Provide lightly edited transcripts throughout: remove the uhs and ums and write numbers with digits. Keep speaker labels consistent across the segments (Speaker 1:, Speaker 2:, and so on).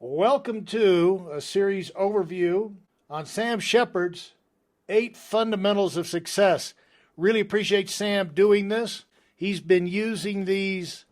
Speaker 1: Welcome to a series overview on Sam Shepard's 8 Fundamentals of Success. Really appreciate Sam doing this. He's been using these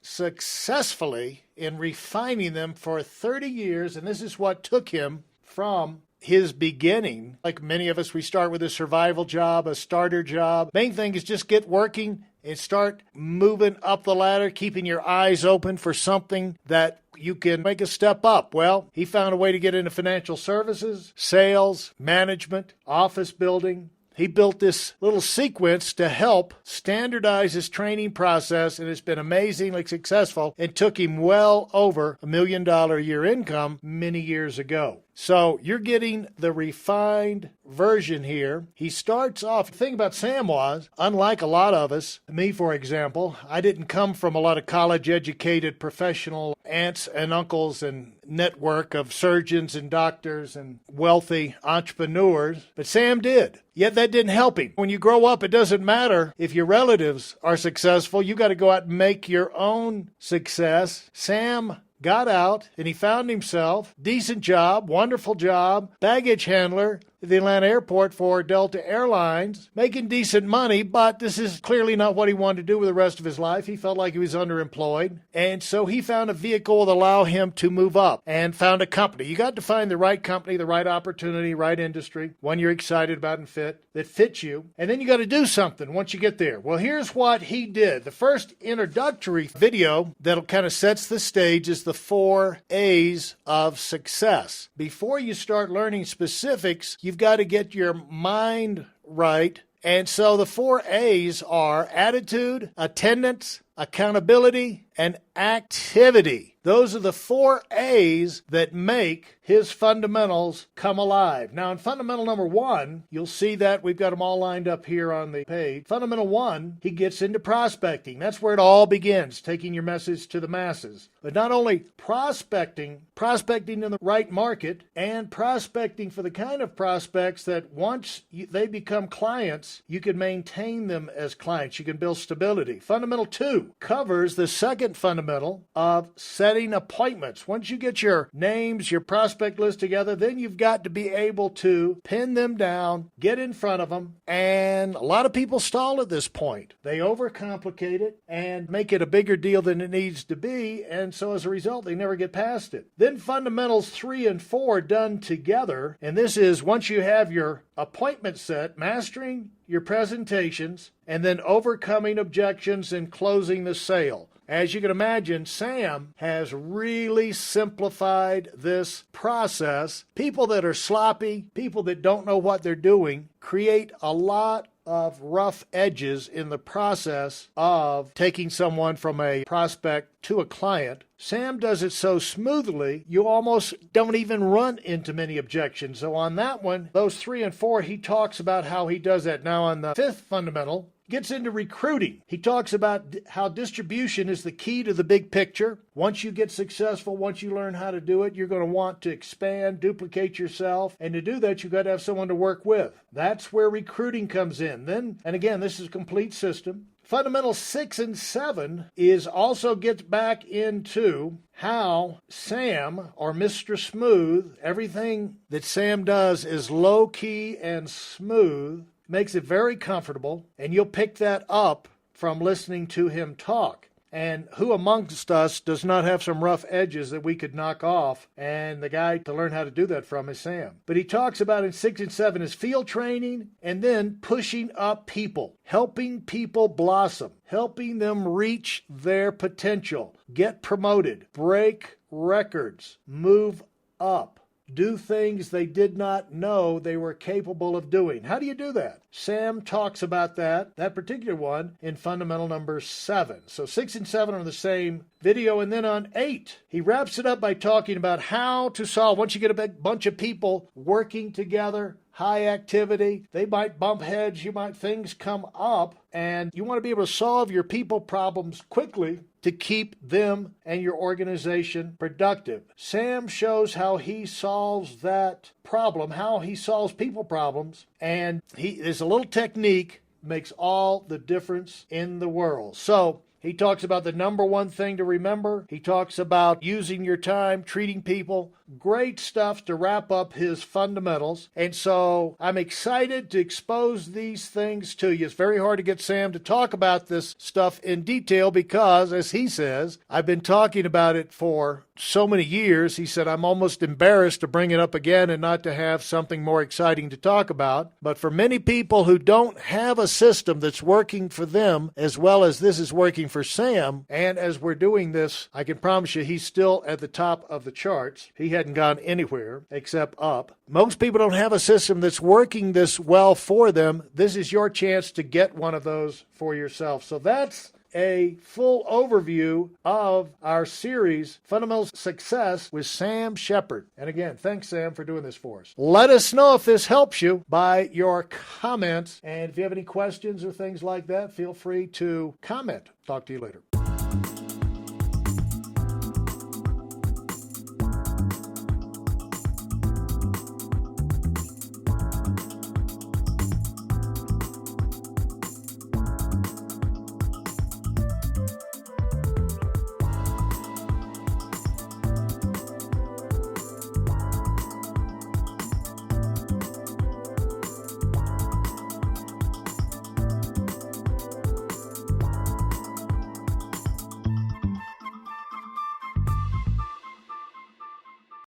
Speaker 1: successfully and refining them for 30 years, and this is what took him from his beginning. Like many of us, we start with a survival job, a starter job. Main thing is just get working and start moving up the ladder, keeping your eyes open for something that you can make a step up. Well, he found a way to get into financial services, sales, management, office building. He built this little sequence to help standardize his training process, and it's been amazingly successful. It took him well over $1 million a year income many years ago. So you're getting the refined version here. He starts off, the thing about Sam was, unlike a lot of us, me for example, I didn't come from a lot of college-educated professional aunts and uncles and network of surgeons and doctors and wealthy entrepreneurs, but Sam did. Yet that didn't help him. When you grow up, it doesn't matter if your relatives are successful. You got to go out and make your own success. Sam got out and he found himself decent job, wonderful job, baggage handler at the Atlanta airport for Delta Airlines, making decent money, but this is clearly not what he wanted to do with the rest of his life. He felt like he was underemployed, and so he found a vehicle that allowed him to move up and found a company. You got to find the right company, the right opportunity, right industry, one you're excited about and that fits you, and then you got to do something once you get there. Well, here's what he did. The first introductory video that'll kind of sets the stage is the 4 A's of success. Before you start learning specifics, you've got to get your mind right. And so the 4 A's are attitude, attendance, accountability, and activity. Those are the 4 A's that make his fundamentals come alive. Now, in fundamental number 1, you'll see that we've got them all lined up here on the page. Fundamental 1, he gets into prospecting. That's where it all begins, taking your message to the masses. But not only prospecting in the right market, and prospecting for the kind of prospects that once they become clients, you can maintain them as clients. You can build stability. Fundamental 2 covers the second fundamental of setting appointments. Once you get your names, your prospect list together, then you've got to be able to pin them down, get in front of them, and a lot of people stall at this point. They overcomplicate it and make it a bigger deal than it needs to be, and so as a result, they never get past it. Then fundamentals 3 and 4 done together, and this is once you have your appointment set, mastering your presentations, and then overcoming objections and closing the sale. As you can imagine, Sam has really simplified this process. People that are sloppy, people that don't know what they're doing, create a lot of rough edges in the process of taking someone from a prospect to a client. Sam does it so smoothly, you almost don't even run into many objections. So on that one, those 3 and 4, he talks about how he does that. Now on the 5th fundamental, gets into recruiting. He talks about how distribution is the key to the big picture. Once you get successful, once you learn how to do it, you're going to want to expand, duplicate yourself. And to do that, you've got to have someone to work with. That's where recruiting comes in. Then, and again, this is a complete system. Fundamental 6 and 7 is also gets back into how Sam, or Mr. Smooth, everything that Sam does is low-key and smooth, makes it very comfortable, and you'll pick that up from listening to him talk. And who amongst us does not have some rough edges that we could knock off? And the guy to learn how to do that from is Sam. But he talks about in 6 and 7 is field training, and then pushing up people, helping people blossom, helping them reach their potential, get promoted, break records, move up, do things they did not know they were capable of doing. How do you do that? Sam talks about that particular one, in fundamental number 7. So 6 and 7 are the same video. And then on 8, he wraps it up by talking about how to solve, once you get a big bunch of people working together, high activity, they might bump heads, things come up, and you want to be able to solve your people problems quickly to keep them and your organization productive. Sam shows how he solves that problem, how he solves people problems, and there's a little technique makes all the difference in the world. So He talks about the number one thing to remember. He talks about using your time, treating people. Great stuff to wrap up his fundamentals. And so I'm excited to expose these things to you. It's very hard to get Sam to talk about this stuff in detail because, as he says, I've been talking about it for so many years. He said, I'm almost embarrassed to bring it up again and not to have something more exciting to talk about. But for many people who don't have a system that's working for them as well as this is working for Sam, and as we're doing this, I can promise you he's still at the top of the charts. He hadn't gone anywhere except up. Most people don't have a system that's working this well for them. This is your chance to get one of those for yourself. So that's a full overview of our series, Fundamental Success with Sam Shepard. And again, thanks, Sam, for doing this for us. Let us know if this helps you by your comments. And if you have any questions or things like that, feel free to comment. Talk to you later.